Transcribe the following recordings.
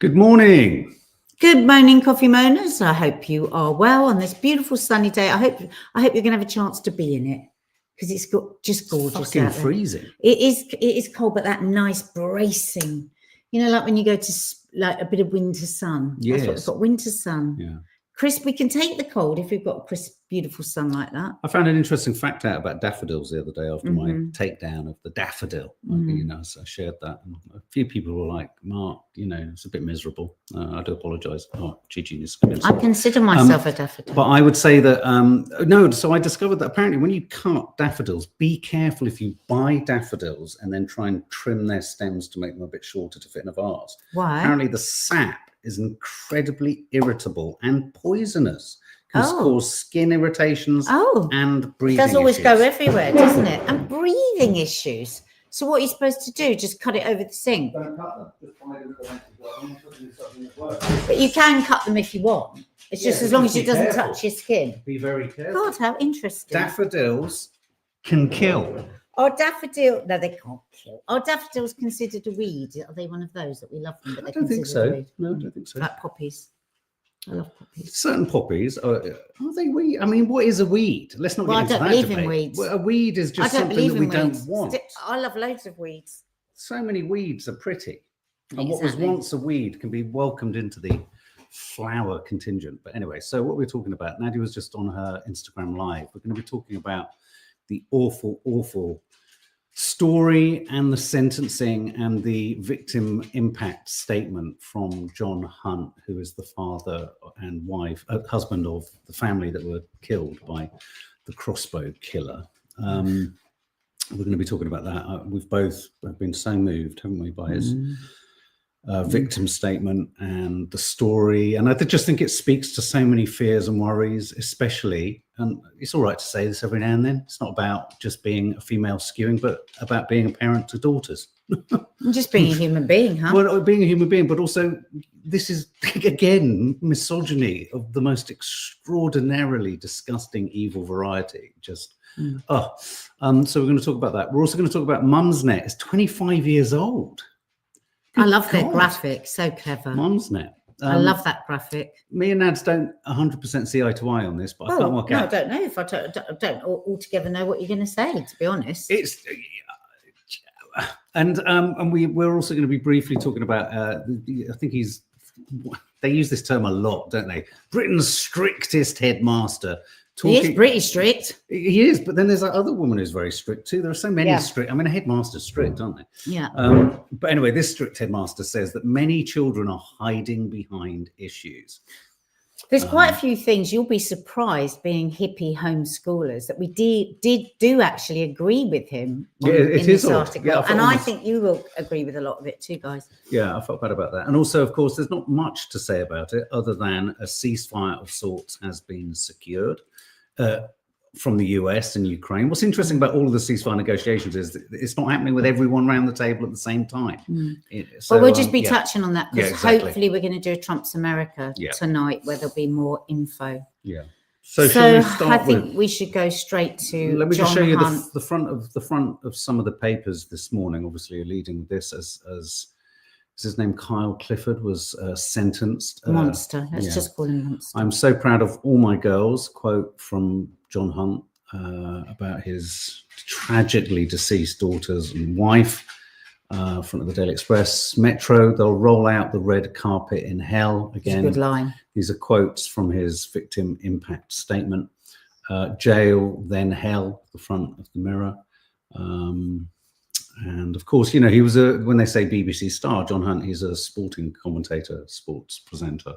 Good morning. Good morning, coffee moaners. I hope you are well on this beautiful sunny day. I hope you're going to have a chance to be in it because it's just gorgeous. Fucking out there. freezing. It is cold, but that nice bracing. You know, like when you go to like a bit of winter sun. Yes. That's what we've got, winter sun. Yeah. Crisp. We can take the cold if we've got crisp, beautiful sun like that. I found an interesting fact out about daffodils the other day after my takedown of the daffodil. You know, so I shared that, and a few people were like, "Mark, you know, it's a bit miserable. I do apologise." Oh, Gigi is convinced. I consider myself a daffodil. But I would say that no. So I discovered that apparently when you cut daffodils, be careful if you buy daffodils and then try and trim their stems to make them a bit shorter to fit in a vase. Why? Apparently the sap is incredibly irritable and poisonous. Can cause skin irritations and breathing issues. It does always issues. go everywhere, doesn't it? And breathing issues. So what are you supposed to do? Just cut it over the sink? Don't cut them. Just buy them But you can cut them if you want. It's just as long as it doesn't touch your skin. Be very careful. God, how interesting. Daffodils can kill. No, they can't kill. Are daffodils considered a weed? Are they one of those that we love them, but I don't think so. a weed? No, I don't think so. Like poppies. I love poppies. Certain poppies are they weed? I mean, what is a weed? Let's not get into that debate. I don't believe in weeds. Well, a weed is just something that we don't want. I love loads of weeds. So many weeds are pretty. And what was once a weed can be welcomed into the flower contingent. But anyway, so what we're talking about, Nadia was just on her Instagram Live. We're going to be talking about the awful, awful story and the sentencing and the victim impact statement from John Hunt, who is the father and husband of the family that were killed by the Crossbow killer. We're going to be talking about that. We've both been so moved, haven't we, by his victim statement and the story. And I just think it speaks to so many fears and worries, especially, and it's all right to say this every now and then, it's not about just being a female skewing, but about being a parent to daughters. Just being a human being, huh? Well, being a human being, but also this is, again, misogyny of the most extraordinarily disgusting evil variety. Just, so we're going to talk about that. We're also going to talk about Mumsnet. It's 25 years old. I love their graphic, so clever. Mumsnet. I love that graphic. Me and Nads don't 100% see eye to eye on this, but I can't work out. I don't know if I don't altogether know what you're going to say, to be honest. It's and we're also going to be briefly talking about. I think they use this term a lot, don't they? Britain's strictest headmaster. He is pretty strict. He is, but then there's that other woman who's very strict too. There are so many strict. I mean, a headmaster's strict, aren't they? Yeah. But anyway, this strict headmaster says that many children are hiding behind issues. There's quite a few things you'll be surprised, being hippie homeschoolers, that we do actually agree with him in this article. Yeah, and I think you will agree with a lot of it too, guys. Yeah, I felt bad about that. And also, of course, there's not much to say about it other than a ceasefire of sorts has been secured from the US and Ukraine. What's interesting about all of the ceasefire negotiations is that it's not happening with everyone around the table at the same time. So we'll just be touching on that because hopefully we're going to do a Trump's America tonight where there'll be more info. Yeah. So I think we should go straight to. Let me just show you Hunt. the front of some of the papers this morning. Obviously, leading this as his name Kyle Clifford was sentenced. Monster. Let's just call him Monster. I'm so proud of all my girls. Quote from John Hunt about his tragically deceased daughters and wife. Front of the Daily Express. Metro, they'll roll out the red carpet in hell. Again, good line. These are quotes from his victim impact statement. Jail, then hell, the front of the Mirror. And of course, you know, he was when they say BBC star, John Hunt, he's a sporting commentator, sports presenter.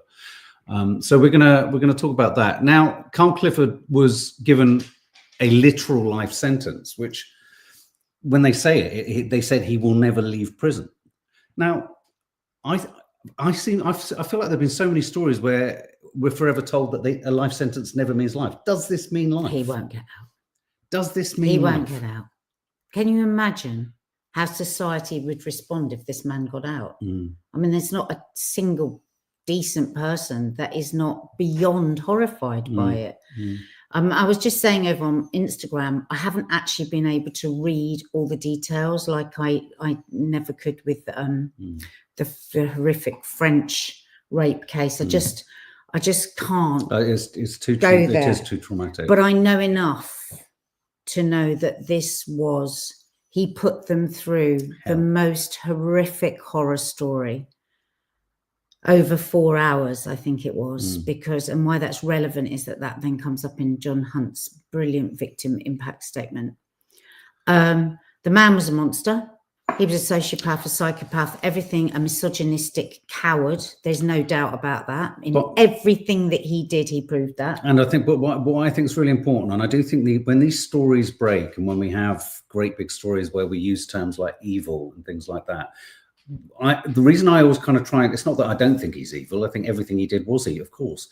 So we're gonna talk about that. Now, Carl Clifford was given a literal life sentence, which when they say it, they said he will never leave prison. Now, I feel like there've been so many stories where we're forever told that a life sentence never means life. Does this mean life? He won't get out. Does this mean he life? won't get out? Can you imagine how society would respond if this man got out? I mean, there's not a single decent person that is not beyond horrified by it. I was just saying over on Instagram, I haven't actually been able to read all the details like I never could with the horrific French rape case. I just can't. It's too go there. It is too traumatic. But I know enough to know that he put them through the most horrific horror story over 4 hours, I think it was, because, and why that's relevant is that then comes up in John Hunt's brilliant victim impact statement. The man was a monster. He was a sociopath, a psychopath, everything, a misogynistic coward. There's no doubt about that. Everything that he did, he proved that. And I think, but what I think is really important, and I do think when these stories break and when we have great big stories where we use terms like evil and things like that, the reason I always kind of try, it's not that I don't think he's evil. I think everything he did was evil, of course.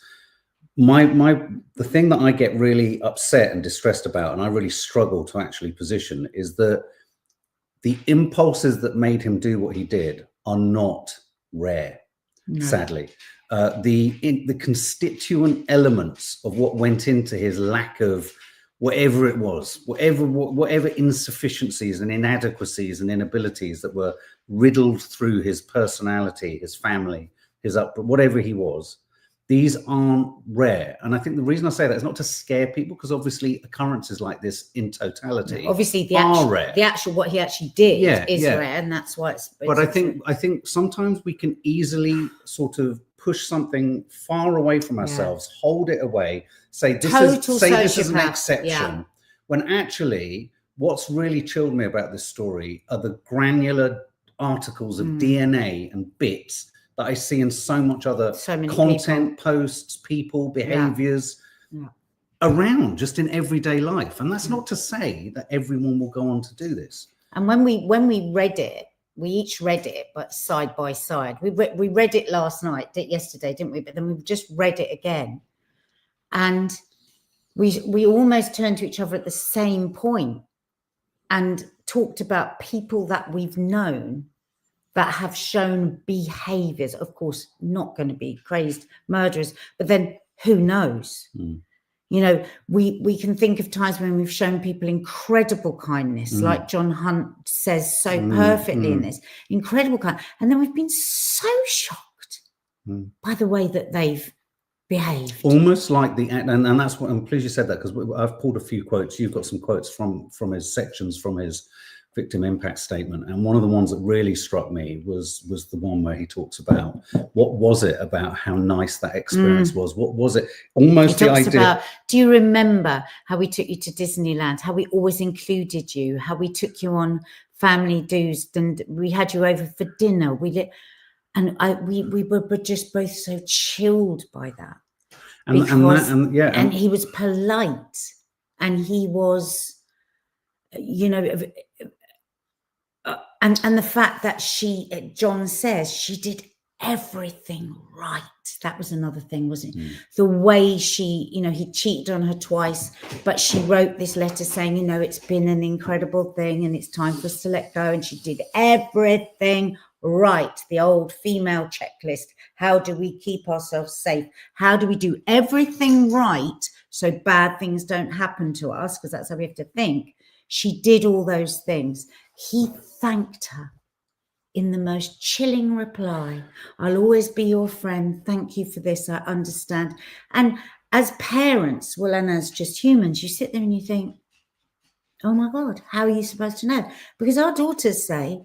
The thing that I get really upset and distressed about, and I really struggle to actually position, is that the impulses that made him do what he did are not rare, sadly. The constituent elements of what went into his lack of whatever it was, whatever insufficiencies and inadequacies and inabilities that were riddled through his personality, his family, whatever he was, these aren't rare. And I think the reason I say that is not to scare people, because obviously occurrences like this in totality obviously rare. The actual what he actually did is rare, and that's why it's but I think sometimes we can easily sort of push something far away from ourselves, hold it away, say this is an exception, when actually what's really chilled me about this story are the granular articles of DNA and bits that I see in so much other content, posts, people, behaviors around, just in everyday life. And that's not to say that everyone will go on to do this. And when we read it, we each read it, but side by side. We read it yesterday, didn't we? But then we've just read it again. And we almost turned to each other at the same point and talked about people that we've known that have shown behaviors, of course, not going to be crazed murderers, but then who knows? You know, we can think of times when we've shown people incredible kindness, like John Hunt says so perfectly in this, incredible kindness. And then we've been so shocked by the way that they've behaved. Almost like and that's what, I'm pleased you said that, because I've pulled a few quotes. You've got some quotes from his sections from his victim impact statement, and one of the ones that really struck me was the one where he talks about what was it about how nice that experience was. What was it? Almost the idea about, do you remember how we took you to Disneyland, how we always included you, how we took you on family do's, and we had you over for dinner, we were just both so chilled by that. And he was polite, and he was, you know, and the fact that John says she did everything right. That was another thing, wasn't it? The way she, you know, he cheated on her twice, but she wrote this letter saying, you know, it's been an incredible thing and it's time for us to let go. And she did everything right. The old female checklist. How do we keep ourselves safe? How do we do everything right so bad things don't happen to us? Because that's how we have to think. She did all those things. He thanked her in the most chilling reply. I'll always be your friend. Thank you for this. I understand. And as parents, well, and as just humans, you sit there and you think, oh my God, how are you supposed to know? Because our daughters say,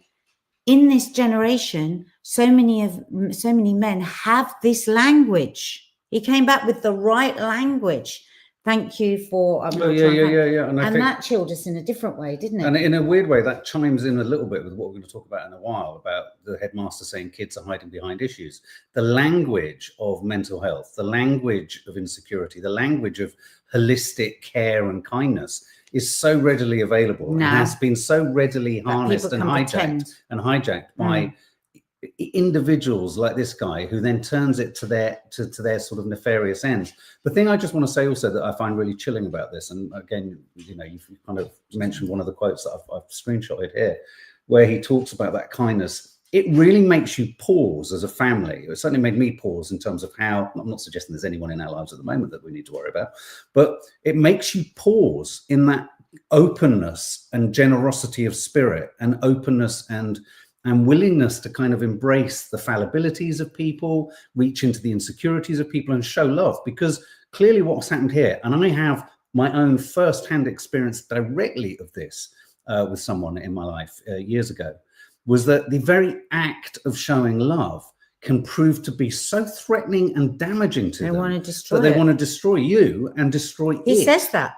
in this generation, so many men have this language. He came back with the right language. Thank you for And that chilled us in a different way, didn't it? And in a weird way, that chimes in a little bit with what we're going to talk about in a while, about the headmaster saying kids are hiding behind issues. The language of mental health, the language of insecurity, the language of holistic care and kindness is so readily available and has been so readily harnessed and hijacked by individuals like this guy, who then turns it to their sort of nefarious ends. The thing I just want to say also that I find really chilling about this, and again, you know, you've kind of mentioned one of the quotes that I've screenshotted here, where he talks about that kindness. it really makes you pause as a family. It certainly made me pause in terms of how, I'm not suggesting there's anyone in our lives at the moment that we need to worry about, but it makes you pause in that openness and generosity of spirit, and openness and willingness to kind of embrace the fallibilities of people, reach into the insecurities of people and show love. Because clearly what's happened here, and I have my own first-hand experience directly of this with someone in my life years ago, was that the very act of showing love can prove to be so threatening and damaging to them. They want to destroy that they want to destroy you and destroy it. He says that.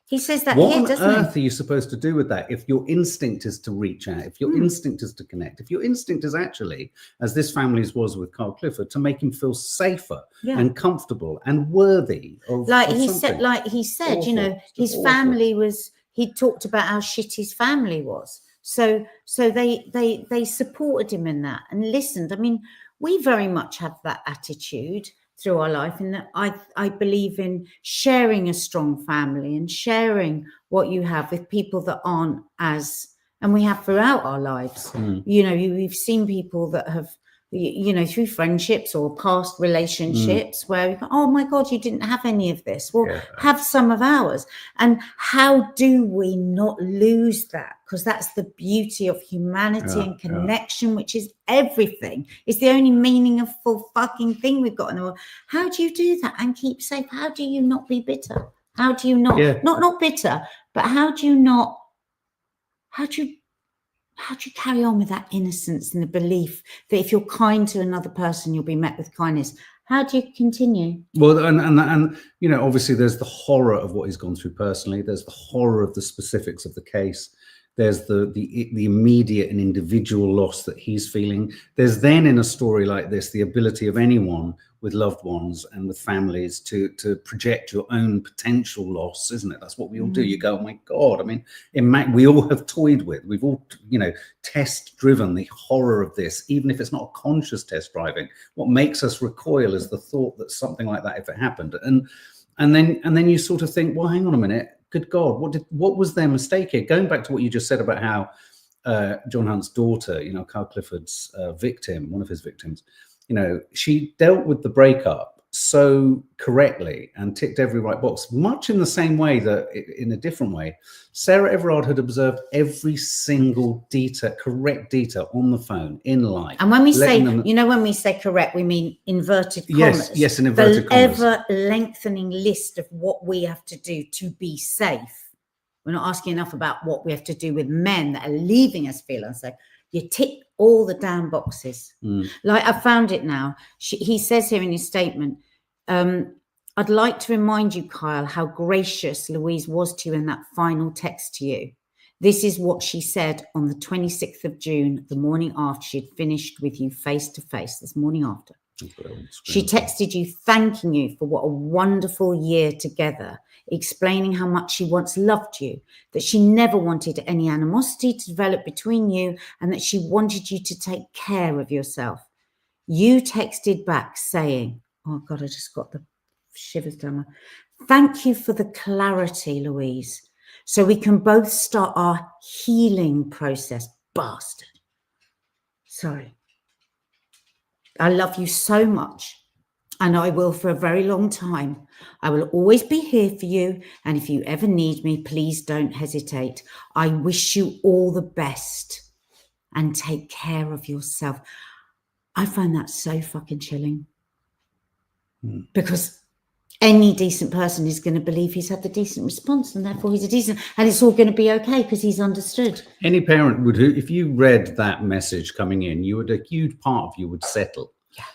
He says that what here, on doesn't earth he? are you supposed to do with that if your instinct is to reach out, if your instinct is to connect, if your instinct is actually, as this family's was with Carl Clifford, to make him feel safer and comfortable and worthy of he said, awful. you know, his family was, he talked about how shit his family was. So they supported him in that and listened. I mean, we very much have that attitude through our life, and that I believe in sharing a strong family and sharing what you have with people that aren't as, and we have throughout our lives. You know, we've seen people that have, you know, through friendships or past relationships where we go, oh my God, you didn't have any of this. Well, have some of ours. And how do we not lose that? Because that's the beauty of humanity and connection, which is everything. It's the only meaningful fucking thing we've got in the world. How do you do that and keep safe? How do you not be bitter? How do you not, not bitter, but how do you carry on with that innocence and the belief that if you're kind to another person, you'll be met with kindness? How do you continue? Well, and you know, obviously there's the horror of what he's gone through personally. There's the horror of the specifics of the case. There's the immediate and individual loss that he's feeling. There's then, in a story like this, the ability of anyone with loved ones and with families to project your own potential loss, isn't it? That's what we all do. You go, oh my God. I mean, we all have toyed with, we've all, you know, test driven the horror of this, even if it's not a conscious test driving. What makes us recoil is the thought that something like that, if it happened, and then you sort of think, well, hang on a minute. Good God, what was their mistake here? Going back to what you just said about how John Hunt's daughter, you know, Carl Clifford's victim, one of his victims, you know, she dealt with the breakup so correctly and ticked every right box, much in the same way that, in a different way, Sarah Everard had observed every single correct detail on the phone, in life. And when we say, you know, when we say correct, we mean inverted commas. Yes, in inverted commas. The ever-lengthening list of what we have to do to be safe. We're not asking enough about what we have to do with men that are leaving us feel unsafe. You tick all the damn boxes. Like, I found it now. He says here in his statement, I'd like to remind you, Kyle, how gracious Louise was to you in that final text to you. This is what she said on the 26th of June, the morning after she'd finished with you face to face, this morning after. She texted you, thanking you for what a wonderful year together, explaining how much she once loved you, that she never wanted any animosity to develop between you, and that she wanted you to take care of yourself. You texted back saying, oh God, I just got the shivers down my... Thank you for the clarity, Louise, so we can both start our healing process. Bastard. Sorry. I love you so much, and I will for a very long time. I will always be here for you, and if you ever need me, please don't hesitate. I wish you all the best, and take care of yourself. I find that so fucking chilling, because any decent person is going to believe he's had the decent response, and therefore he's a decent, and it's all going to be okay because he's understood. Any parent would, if you read that message coming in, a huge part of you would settle.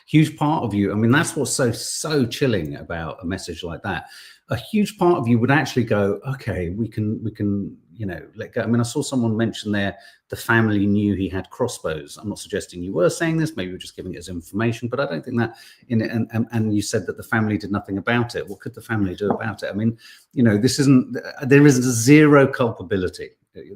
Huge part of you. I mean, that's what's so chilling about a message like that. A huge part of you would actually go, okay, we can, you know, let go. I mean, I saw someone mention there, the family knew he had crossbows. I'm not suggesting you were saying this, maybe you're just giving it as information, but I don't think that in it. And you said that the family did nothing about it. What could the family do about it? I mean, you know, there is zero culpability.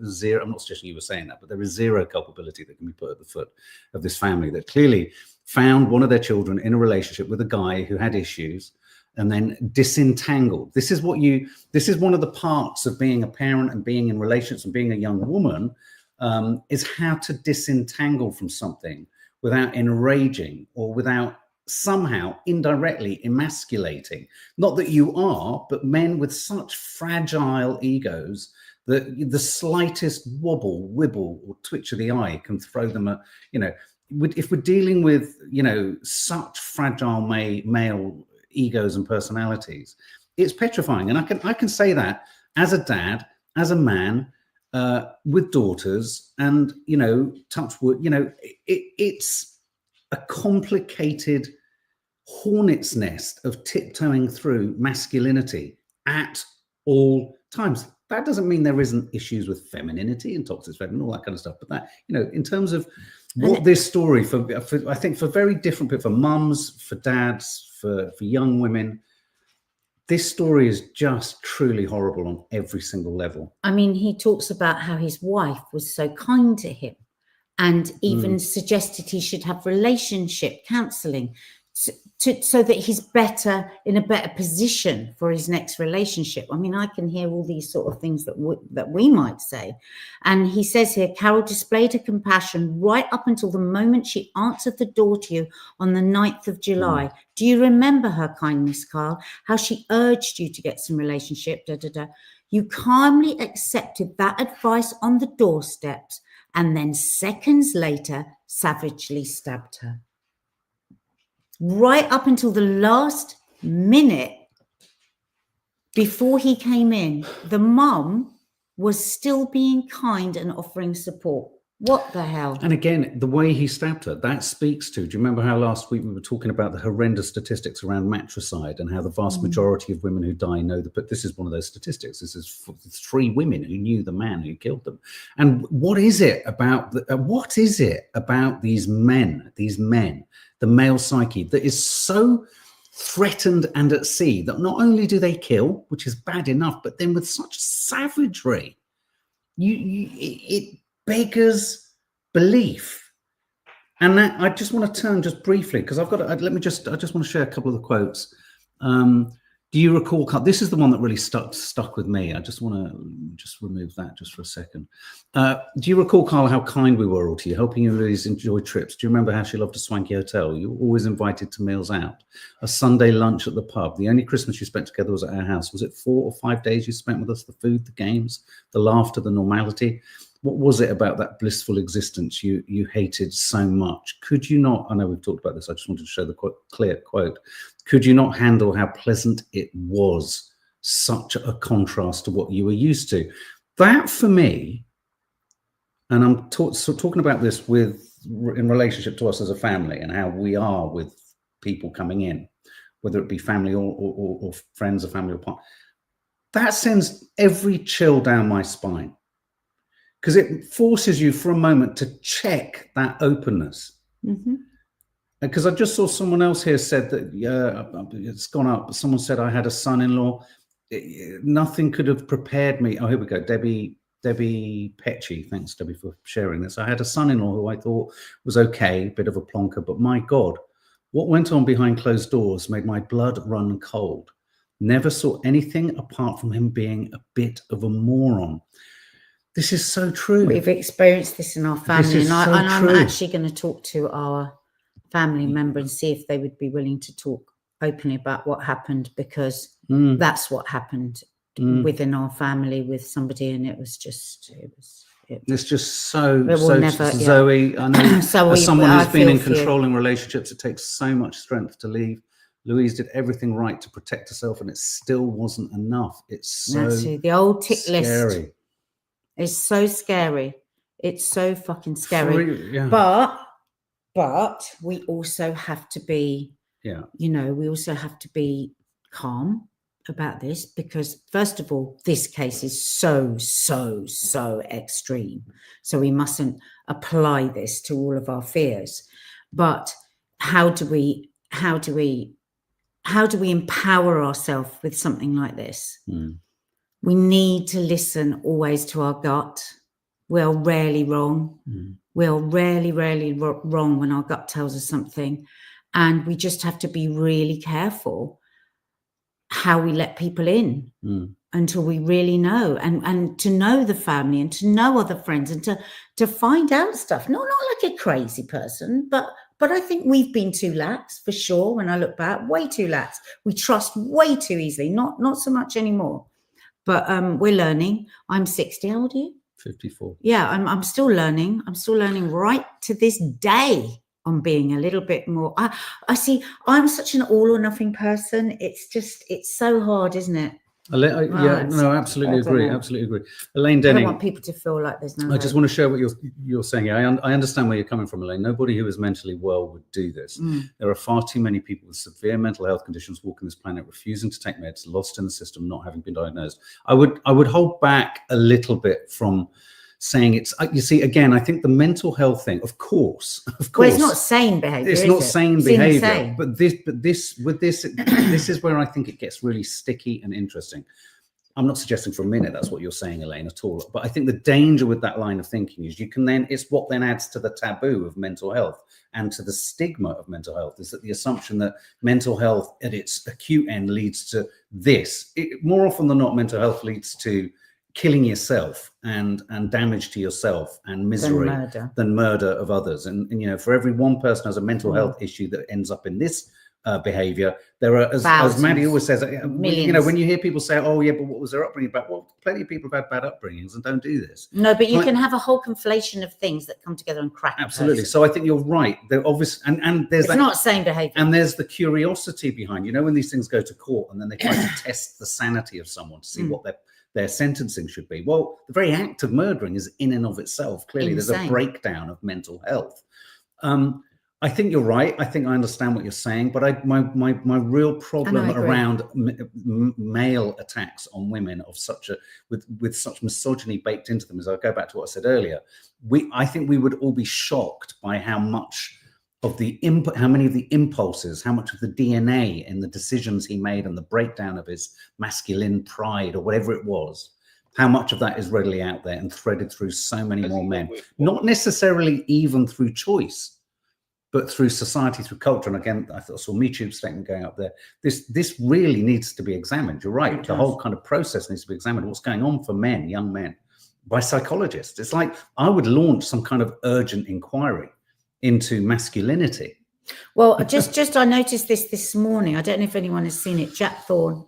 Zero. I'm not suggesting you were saying that, but there is zero culpability that can be put at the foot of this family that clearly found one of their children in a relationship with a guy who had issues, and then disentangled. This is one of the parts of being a parent and being in relationships and being a young woman, is how to disentangle from something without enraging or without somehow indirectly emasculating. Not that you are, but men with such fragile egos that the slightest wobble, wibble, or twitch of the eye can throw them if we're dealing with, such fragile male egos and personalities, it's petrifying. And I can say that as a dad, as a man, with daughters, and, touch wood, it's a complicated hornet's nest of tiptoeing through masculinity at all times. That doesn't mean there isn't issues with femininity and toxic feminine, all that kind of stuff. But that, in terms of what this story for I think for very different people, for mums, for dads, for young women, this story is just truly horrible on every single level. I mean, he talks about how his wife was so kind to him and even suggested he should have relationship counselling so that he's in a better position for his next relationship. I mean, I can hear all these sort of things that we might say. And he says here, Carol displayed her compassion right up until the moment she answered the door to you on the 9th of July. Do you remember her kindness, Carl? How she urged you to get some relationship, You calmly accepted that advice on the doorsteps and then seconds later savagely stabbed her. Right up until the last minute before he came in, the mum was still being kind and offering support. What the hell? And again, the way he stabbed her, that speaks to, do you remember how last week we were talking about the horrendous statistics around matricide and how the vast majority of women who die know that, but this is one of those statistics. This is 3 women who knew the man who killed them. And what is it about these men, the male psyche, that is so threatened and at sea that not only do they kill, which is bad enough, but then with such savagery, it beggars belief. And that, I just want to turn just briefly, because I just want to share a couple of the quotes. Do you recall, this is the one that really stuck with me. I just want to remove that just for a second. Do you recall, Carl, how kind we were all to you, helping you really enjoy trips? Do you remember how she loved a swanky hotel? You were always invited to meals out, a Sunday lunch at the pub. The only Christmas you spent together was at our house. Was it 4 or 5 days you spent with us? The food, the games, the laughter, the normality. What was it about that blissful existence you hated so much? Could you not, I know we've talked about this, I just wanted to show the clear quote. Could you not handle how pleasant it was? Such a contrast to what you were used to. That for me, and I'm talking about this in relationship to us as a family and how we are with people coming in, whether it be family or friends or family or partner, that sends every chill down my spine. Because it forces you for a moment to check that openness. Because I just saw someone else here said that it's gone up. But someone said I had a son-in-law. Nothing could have prepared me. Oh, here we go. Debbie Pecci. Thanks, Debbie, for sharing this. I had a son-in-law who I thought was okay, bit of a plonker, but my God, what went on behind closed doors made my blood run cold. Never saw anything apart from him being a bit of a moron. This is so true. We've experienced this in our family, and I'm actually going to talk to our family member and see if they would be willing to talk openly about what happened, because that's what happened within our family with somebody, and it's just so Zoe. I know as someone who's been in controlling relationships, it takes so much strength to leave. Louise did everything right to protect herself, and it still wasn't enough. It's so the old tick scary. List. It's so scary. It's so fucking scary. But we also have to be, we also have to be calm about this, because first of all, this case is so extreme. So we mustn't apply this to all of our fears. But how do we empower ourselves with something like this? We need to listen always to our gut. We're rarely wrong. We're rarely wrong when our gut tells us something. And we just have to be really careful how we let people in. until we really know, and to know the family and to know other friends and to find out stuff. Not like a crazy person, but I think we've been too lax for sure. When I look back, way too lax. We trust way too easily. Not so much anymore. But we're learning. I'm 60. How old are you? 54. Yeah, I'm still learning. I'm still learning right to this day on being a little bit more. I see. I'm such an all or nothing person. It's so hard, isn't it? Absolutely agree. Absolutely agree. Elaine Denning. I don't want people to feel like there's no. I just want to share what you're saying. I understand where you're coming from, Elaine. Nobody who is mentally well would do this. There are far too many people with severe mental health conditions walking this planet, refusing to take meds, lost in the system, not having been diagnosed. I would hold back a little bit from saying it's. You see, again, I think the mental health thing, of course. Well, it's not sane behaviour. It's not sane behaviour. But this is where I think it gets really sticky and interesting. I'm not suggesting for a minute that's what you're saying, Elaine, at all. But I think the danger with that line of thinking is it's what then adds to the taboo of mental health and to the stigma of mental health, is that the assumption that mental health at its acute end leads to this. More often than not, mental health leads to killing yourself and damage to yourself and misery than murder of others. And for every one person who has a mental health issue that ends up in this behavior, there are, as Maddie always says, when you hear people say, oh yeah, but what was their upbringing about? Well, plenty of people have had bad upbringings and don't do this. No, but you can have a whole conflation of things that come together and crack. Absolutely. So I think you're right. They're obvious, and there's it's not sane behavior. And there's the curiosity behind, when these things go to court and then they try to test the sanity of someone to see what their sentencing should be. Well, the very act of murdering is in and of itself. Clearly, there's a breakdown of mental health. I think you're right. I think I understand what you're saying, but my real problem around male attacks on women with such misogyny baked into them is, I'll go back to what I said earlier. I think we would all be shocked by how much of how many of the impulses, how much of the DNA in the decisions he made and the breakdown of his masculine pride or whatever it was, how much of that is readily out there and threaded through so many more men, not necessarily even through choice, but through society, through culture. And again, I saw Me Too statement going up there. This really needs to be examined. You're right. The whole kind of process needs to be examined. What's going on for men, young men, by psychologists. It's like I would launch some kind of urgent inquiry into masculinity. Well, just I noticed this morning. I don't know if anyone has seen it. Jack Thorne.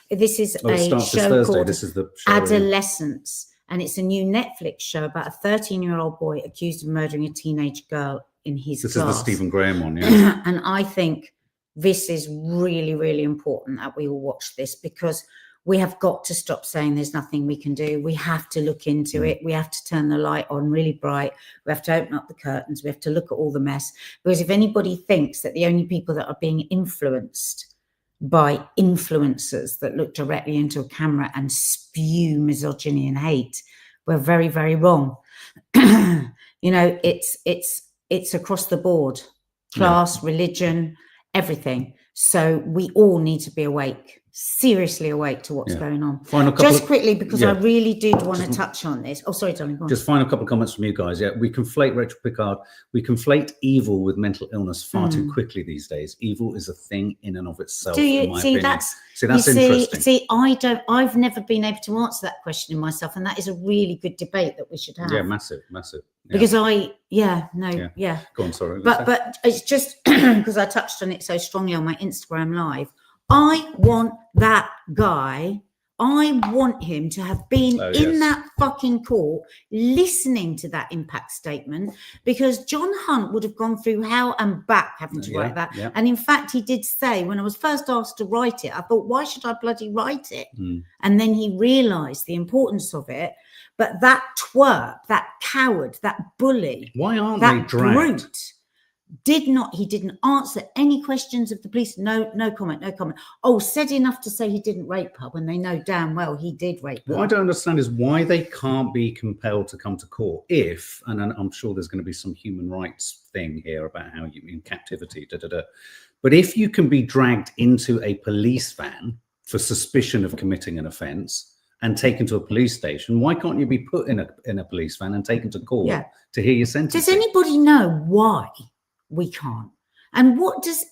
This is a show called This is the show, Adolescence, and it's a new Netflix show about a 13-year-old boy accused of murdering a teenage girl in his class. This is the Stephen Graham one, yeah. And I think this is really, really important that we all watch this, because we have got to stop saying there's nothing we can do. We have to look into it. We have to turn the light on really bright. We have to open up the curtains. We have to look at all the mess. Because if anybody thinks that the only people that are being influenced by influencers that look directly into a camera and spew misogyny and hate, we're very, very wrong. It's across the board, class, religion, everything. So we all need to be awake, seriously awake to what's going on. Just quickly, because I really did want to touch on this. Oh, sorry, darling. Go on. Just final couple of comments from you guys. Yeah, we conflate, Rachel Pickard, we conflate evil with mental illness far too quickly these days. Evil is a thing in and of itself. Do you see opinion. That's interesting. See, I've never been able to answer that question in myself, and that is a really good debate that we should have. Yeah, massive. Yeah. Because Go on, sorry. But it's just because I touched on it so strongly on my Instagram live. I want that guy. I want him to have been in that fucking court listening to that impact statement, because John Hunt would have gone through hell and back having to write that. Yeah. And in fact, he did say, when I was first asked to write it, I thought, why should I bloody write it? And then he realised the importance of it. But that twerp, that coward, that bully, why aren't they dragged? Brute, he didn't answer any questions of the police. No comment. Oh, said enough to say he didn't rape her when they know damn well he did rape her. What I don't understand is why they can't be compelled to come to court if, and I'm sure there's going to be some human rights thing here about how you in captivity, but if you can be dragged into a police van for suspicion of committing an offence and taken to a police station, why can't you be put in a police van and taken to court to hear your sentence? Does anybody know why we can't? And what does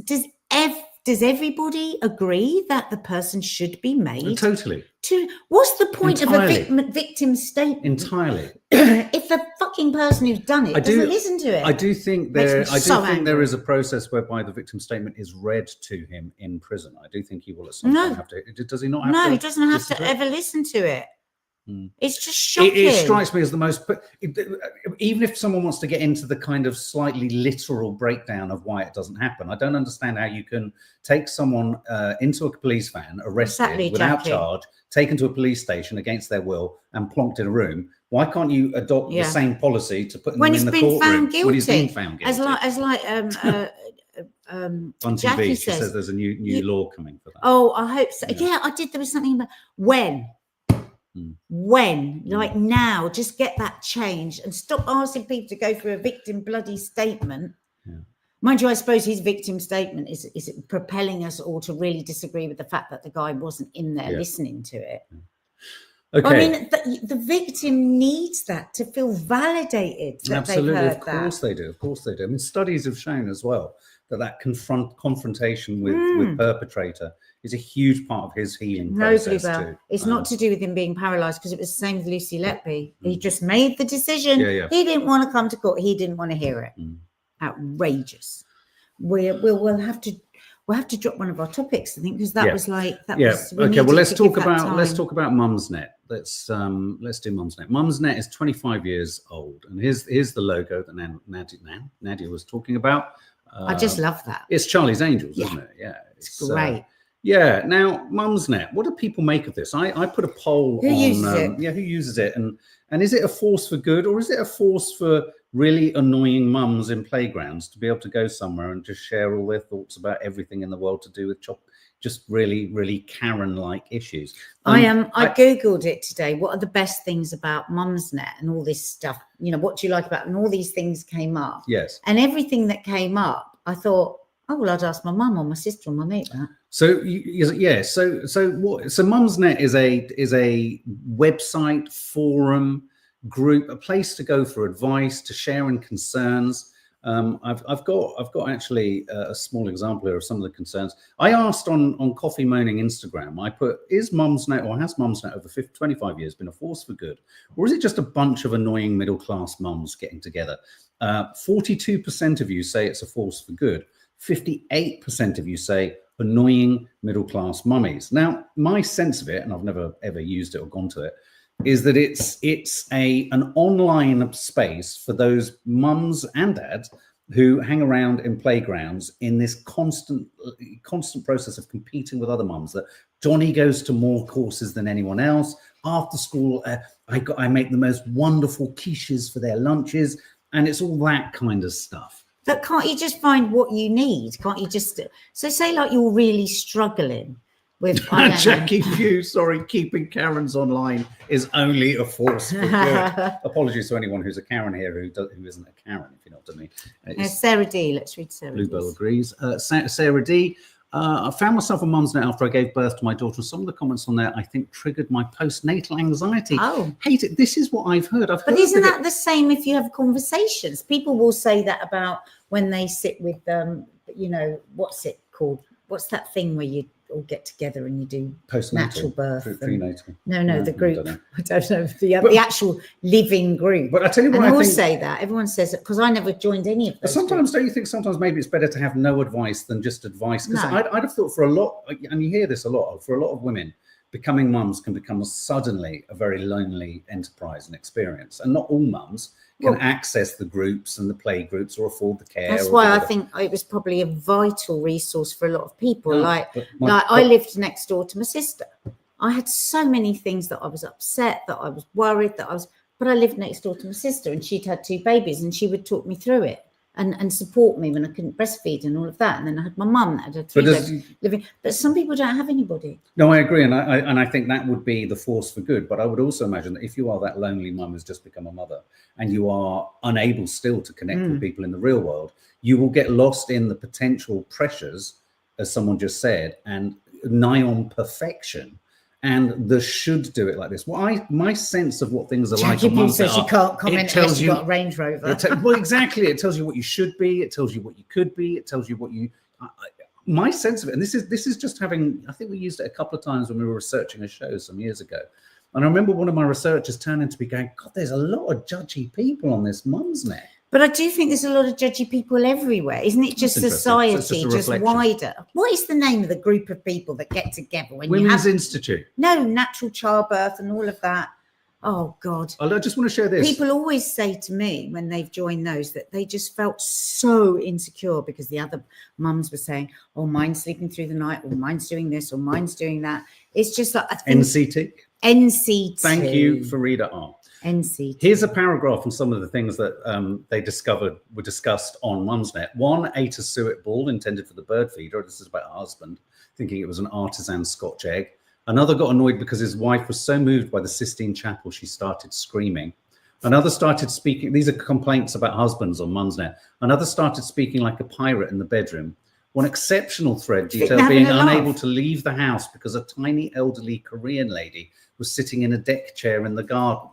does everybody agree that the person should be made totally to? What's the point Entirely. of a victim statement? Entirely. If the fucking person who's done it doesn't listen to it. I do think there is a process whereby the victim statement is read to him in prison. I do think he will at some point have to. Does he not have to? No, he doesn't have to ever listen to it. It's just shocking. It strikes me as the most, even if someone wants to get into the kind of slightly literal breakdown of why it doesn't happen, I don't understand how you can take someone into a police van, arrested without charge, taken to a police station against their will, and plonked in a room. Why can't you adopt the same policy to put them in the courtroom when he's been found guilty? Jackie says, she says there's a new law coming for that. Oh, I hope so. Yeah, I did. There was something about when, like now, just get that changed and stop asking people to go through a victim bloody statement. Mind you, I suppose his victim statement is propelling us all to really disagree with the fact that the guy wasn't in there listening to it. Okay. I mean, the victim needs that to feel validated. That Absolutely, they've heard of course they do. Of course they do. I mean, studies have shown as well that confrontation with perpetrator is a huge part of his healing process too. It's not to do with him being paralysed, because it was the same with Lucy Letby. He just made the decision. He didn't want to come to court. He didn't want to hear it. Outrageous. We'll have to drop one of our topics, I think, because that was like that was. Okay. Well, let's talk about Mumsnet. Let's do Mumsnet. Mumsnet is 25 years old, and here's the logo that Nadia was talking about. I just love that. It's Charlie's Angels, isn't it? Yeah, it's great. Now Mumsnet. What do people make of this? I put a poll on. Who uses it, and is it a force for good, or is it a force for really annoying mums in playgrounds to be able to go somewhere and just share all their thoughts about everything in the world to do with just really, really Karen-like issues? I Googled it today. What are the best things about Mumsnet and all this stuff? You know, what do you like about it? And all these things came up. Yes. And everything that came up, I thought, oh, well, I'd ask my mum or my sister or my mate that. So Mumsnet is a website, forum, group, a place to go for advice, to sharing concerns. I've got actually a small example here of some of the concerns. I asked on Coffee Moaning Instagram, I put, is Mumsnet, or has Mumsnet over 25 years been a force for good? Or is it just a bunch of annoying middle-class mums getting together? 42% of you say it's a force for good. 58% of you say annoying middle-class mummies. Now, my sense of it, and I've never ever used it or gone to it, is that it's an online space for those mums and dads who hang around in playgrounds in this constant process of competing with other mums. That Johnny goes to more courses than anyone else. After school, I make the most wonderful quiches for their lunches, and it's all that kind of stuff. But can't you just find what you need? Can't you just say like you're really struggling with Jackie Pugh, sorry, keeping Karens online is only a force for good. Apologies to anyone who's a Karen here who isn't a Karen, if you know what I mean. Sarah D. Let's read Sarah. Bluebell agrees. Sarah D. I found myself on Mumsnet after I gave birth to my daughter. Some of the comments on there, I think, triggered my postnatal anxiety. Oh, hate it. This is what I've heard. But isn't that the same if you have conversations? People will say that about when they sit with you know, what's it called? What's that thing where you all get together and you do natural birth? Prenatal. No, the group. I don't know. The actual living group. But I tell you what, and I think, say that. Everyone says it because I never joined any of those. But sometimes, don't you think sometimes maybe it's better to have no advice than just advice? Because I'd have thought for a lot, and you hear this a lot, for a lot of women, becoming mums can become suddenly a very lonely enterprise and experience. And not all mums can access the groups and the play groups or afford the care. That's why I think it was probably a vital resource for a lot of people. I lived next door to my sister. I had so many things that I was upset, that I was worried, but I lived next door to my sister, and she'd had 2 babies, and she would talk me through it and support me when I couldn't breastfeed and all of that. And then I had my mum that had 3 babies living. But some people don't have anybody. No, I agree, and I think that would be the force for good. But I would also imagine that if you are that lonely mum who's just become a mother, and you are unable still to connect with people in the real world, you will get lost in the potential pressures, as someone just said, and nigh on perfection. And the should do it like this. Well, my sense of what things are like. Jackie says she can't comment unless you've got a Range Rover. Well, exactly. It tells you what you should be. It tells you what you could be. It tells you what you. my sense of it, and this is just having, I think we used it a couple of times when we were researching a show some years ago. And I remember one of my researchers turning to me going, God, there's a lot of judgy people on this Mumsnet. But I do think there's a lot of judgy people everywhere. Isn't it just society, just wider? What is the name of the group of people that get together? When Women's Institute. No, natural childbirth and all of that. Oh, God. I just want to share this. People always say to me when they've joined those that they just felt so insecure because the other mums were saying, oh, mine's sleeping through the night, or mine's doing this, or mine's doing that. It's just like, I think NCT. Thank you, Farida R. NCT. Here's a paragraph on some of the things that they discovered were discussed on Mumsnet. One ate a suet ball intended for the bird feeder. This is about a husband, thinking it was an artisan Scotch egg. Another got annoyed because his wife was so moved by the Sistine Chapel, she started screaming. Another started speaking. These are complaints about husbands on Mumsnet. Another started speaking like a pirate in the bedroom. One exceptional thread detailed being unable to leave the house because a tiny elderly Korean lady was sitting in a deck chair in the garden.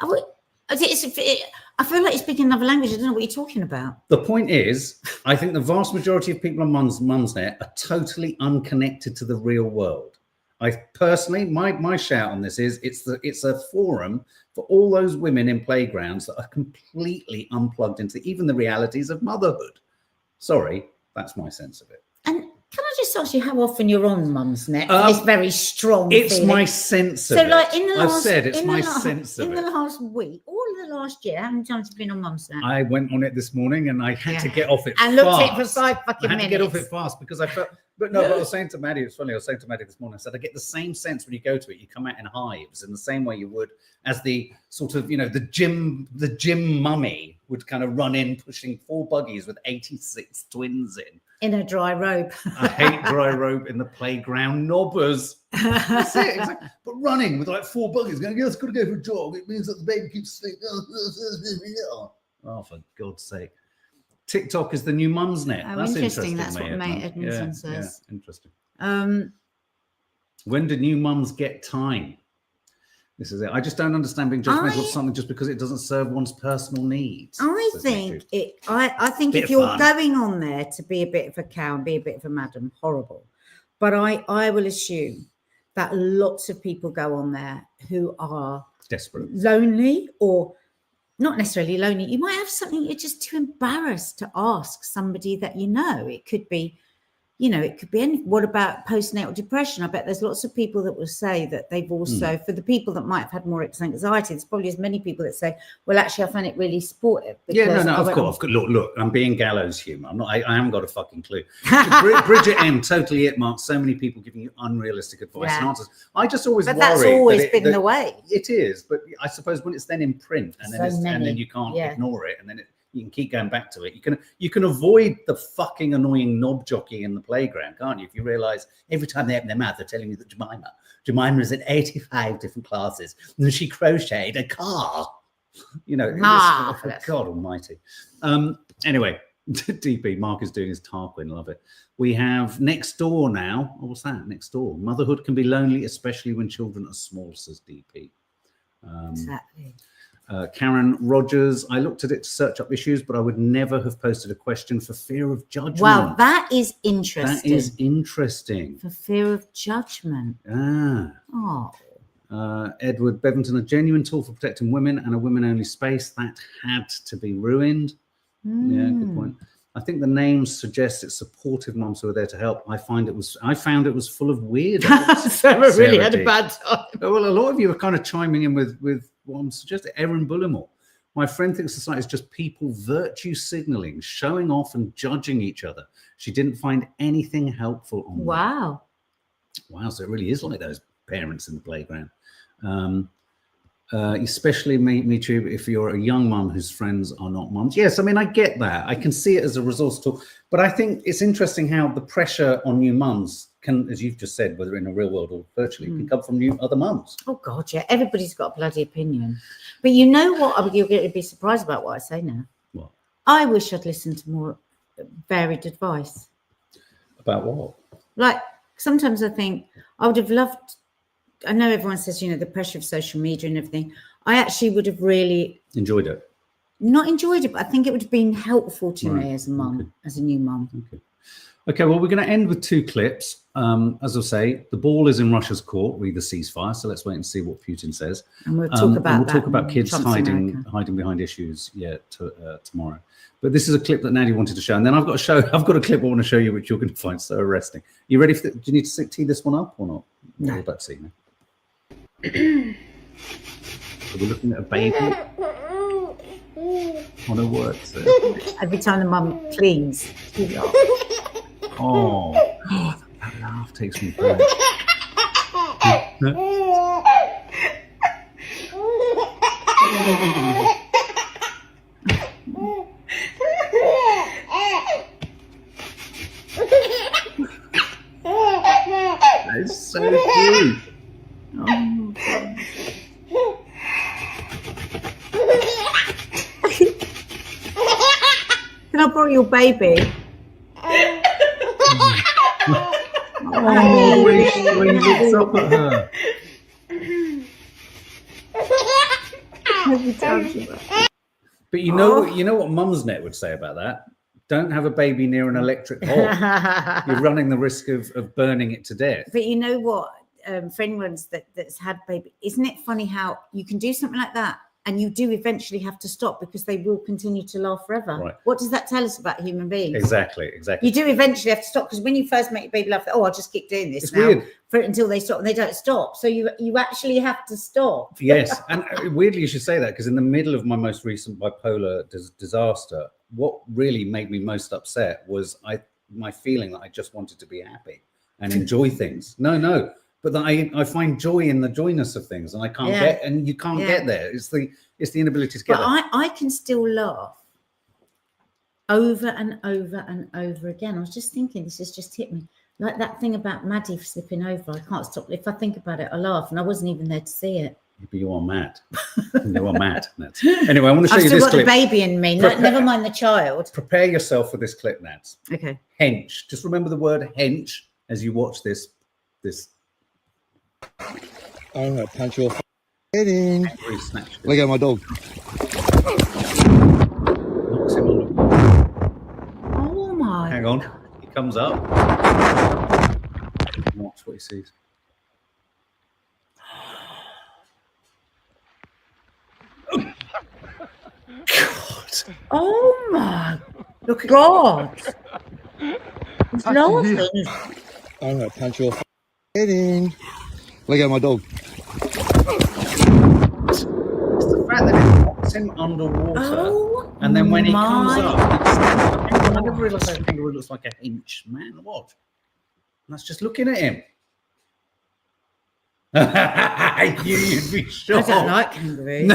I feel like you're speaking another language. I don't know what you're talking about. The point is, I think the vast majority of people on Mumsnet are totally unconnected to the real world. I personally, my shout on this is it's a forum for all those women in playgrounds that are completely unplugged into even the realities of motherhood. Sorry, that's my sense of it. And can I just ask you how often you're on Mumsnet? It's very strong. It's feeling. My sense of it. So, like in the last, I've said it's my sense of it. In the last week, all of the last year, how many times have you been on Mumsnet? I went on it this morning and I had to get off it and fast. looked at it for 5 fucking minutes. I had to get off it fast because I felt. But no, but I was saying to Maddie, it's funny, I was saying to Maddie this morning, I said, I get the same sense when you go to it, you come out in hives in the same way you would as the sort of, the gym mummy would kind of run in pushing 4 buggies with 86 twins in a dry robe. I hate dry robe in the playground, knobbers. That's it, exactly. But running with like 4 buggies, going, let's go for a jog. It means that the baby keeps sleeping. Oh, for God's sake. TikTok is the new Mumsnet. Oh, that's interesting. That's what Mate Edmondson says. Yeah, interesting. When do new mums get time? This is it. I just don't understand being judgmental of something just because it doesn't serve one's personal needs. I think if you're going on there to be a bit of a cow and be a bit of a madam, horrible. But I will assume that lots of people go on there who are desperate, lonely, or not necessarily lonely. You might have something you're just too embarrassed to ask somebody that you know. It could be, it could be anything. What about postnatal depression? I bet there's lots of people that will say that they've also, for the people that might have had more anxiety, there's probably as many people that say, well, actually, I find it really supportive. Of course. Look, I'm being gallows humor. I haven't got a fucking clue. Bridget M totally earmarked so many people giving you unrealistic advice and answers. I just always worry. But that's always been the way. It is. But I suppose when it's then in print and then you can't ignore it and then you can keep going back to it. You can avoid the fucking annoying knob jockey in the playground, can't you? If you realise every time they open their mouth, they're telling you that Jemima is in 85 different classes and she crocheted a car. God almighty. Anyway, DP, Mark is doing his Tarquin, love it. We have Next Door now. Oh, what's that? Next Door. Motherhood can be lonely, especially when children are small, says DP. Exactly. Karen Rogers, I looked at it to search up issues, but I would never have posted a question for fear of judgment. Wow, that is interesting. That is interesting. For fear of judgment. Edward Bevington, a genuine tool for protecting women and a women-only space that had to be ruined. Yeah, good point. I think the names suggest it's supportive mums who are there to help. I found it was full of weirdos. Sarah really had a bad time. Well, a lot of you are kind of chiming in with what I'm suggesting. Erin Bullimore. My friend thinks society is just people virtue signaling, showing off and judging each other. She didn't find anything helpful on Wow. Wow, so it really is like those parents in the playground. Especially me too, if you're a young mum whose friends are not mums. Yes, I mean, I get that. I can see it as a resource tool. But I think it's interesting how the pressure on new mums can, as you've just said, whether in the real world or virtually, can come from other mums. Oh, God, yeah. Everybody's got a bloody opinion. But you know what? You're going to be surprised about what I say now. What? I wish I'd listened to more varied advice. About what? Like, sometimes I think I would have loved... I know everyone says, the pressure of social media and everything. I actually would have really... Enjoyed it? Not enjoyed it, but I think it would have been helpful to me as a mum, as a new mum. Okay, well, we're going to end with 2 clips. As I say, the ball is in Russia's court with the ceasefire, so let's wait and see what Putin says. And we'll talk about kids hiding behind issues tomorrow. But this is a clip that Nadia wanted to show, and then I've got a clip I want to show you, which you're going to find so arresting. You ready for? Do you need to tee this one up or not? No. We're about to see now. So we're looking at a baby on her works there. Every time the mum cleans, she laughs. Oh, that laugh takes me back. That's so cute. Oh, God. Can I borrow your baby? Oh, when he looks up at her. But you know what Mumsnet would say about that? Don't have a baby near an electric hob. You're running the risk of burning it to death. But you know what? For anyone that's had baby, isn't it funny how you can do something like that and you do eventually have to stop because they will continue to laugh forever? Right. What does that tell us about human beings? Exactly. You do eventually have to stop because when you first make your baby laugh, I'll just keep doing this until they stop, and they don't stop. So you actually have to stop. Yes, and weirdly you should say that, because in the middle of my most recent bipolar disaster, what really made me most upset was my feeling that I just wanted to be happy and enjoy things. No. But I find joy in the joyness of things, and I can't get, and you can't get there. It's the inability to get there. But I can still laugh over and over and over again. I was just thinking, this has just hit me. Like that thing about Maddie slipping over. I can't stop. If I think about it, I laugh, and I wasn't even there to see it. But you are mad. You are mad. Anyway, I want to show you this clip. I've still got the baby in me. Never mind the child. Prepare yourself for this clip, Nads. Okay. Hench. Just remember the word hench as you watch this. I'm gonna punch your head in. Look at my dog. Knocks him on. Oh my! Hang on. He comes up. Watch what he sees. God. Oh my! Look at God! He's laughing. I'm gonna punch your head in. Look at my dog. It's the fact that it knocks him underwater, and then when he comes up, I never realised that kangaroo looks like a hench. Man, what? That's just looking at him. You'd be shocked. I don't like kangaroos.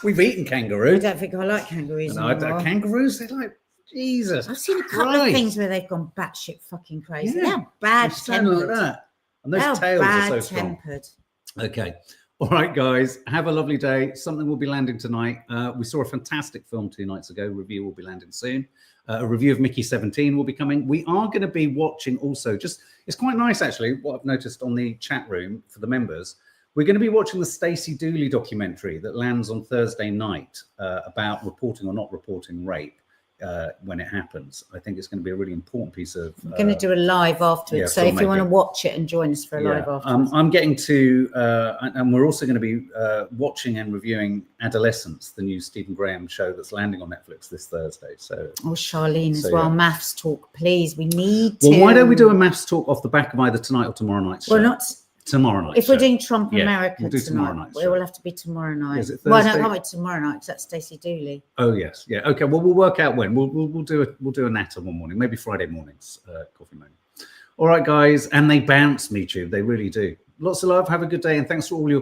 We've eaten kangaroo. I don't think I like kangaroos. No, kangaroos, they're like, Jesus. I've seen a couple of things where they've gone batshit fucking crazy. Yeah. They're bad tempered. Like that. And those tails are so strong. Okay. All right, guys. Have a lovely day. Something will be landing tonight. We saw a fantastic film 2 nights ago. Review will be landing soon. A review of Mickey 17 will be coming. We are going to be watching also, it's quite nice actually, what I've noticed on the chat room for the members. We're going to be watching the Stacey Dooley documentary that lands on Thursday night about reporting or not reporting rape when it happens. I think it's going to be a really important piece of... We're going to do a live afterwards. So if you want to watch it and join us for a live afterwards. I'm getting to... and we're also going to be watching and reviewing Adolescence, the new Stephen Graham show that's landing on Netflix this Thursday. So, Charlene as well. Yeah. Maths talk, please. We need to... Well, why don't we do a maths talk off the back of either tonight or tomorrow night's show? Well, not... Tomorrow night. If we're doing Trump America we'll do tonight, night, it will have to be tomorrow night. Is it Thursday? Well, no, it can't be tomorrow night because that's Stacey Dooley. Oh yes, yeah. Okay, well we'll work out when. We'll do a natter one morning, maybe Friday mornings, coffee morning. All right, guys, and they bounce, MeTube. They really do. Lots of love. Have a good day, and thanks for all your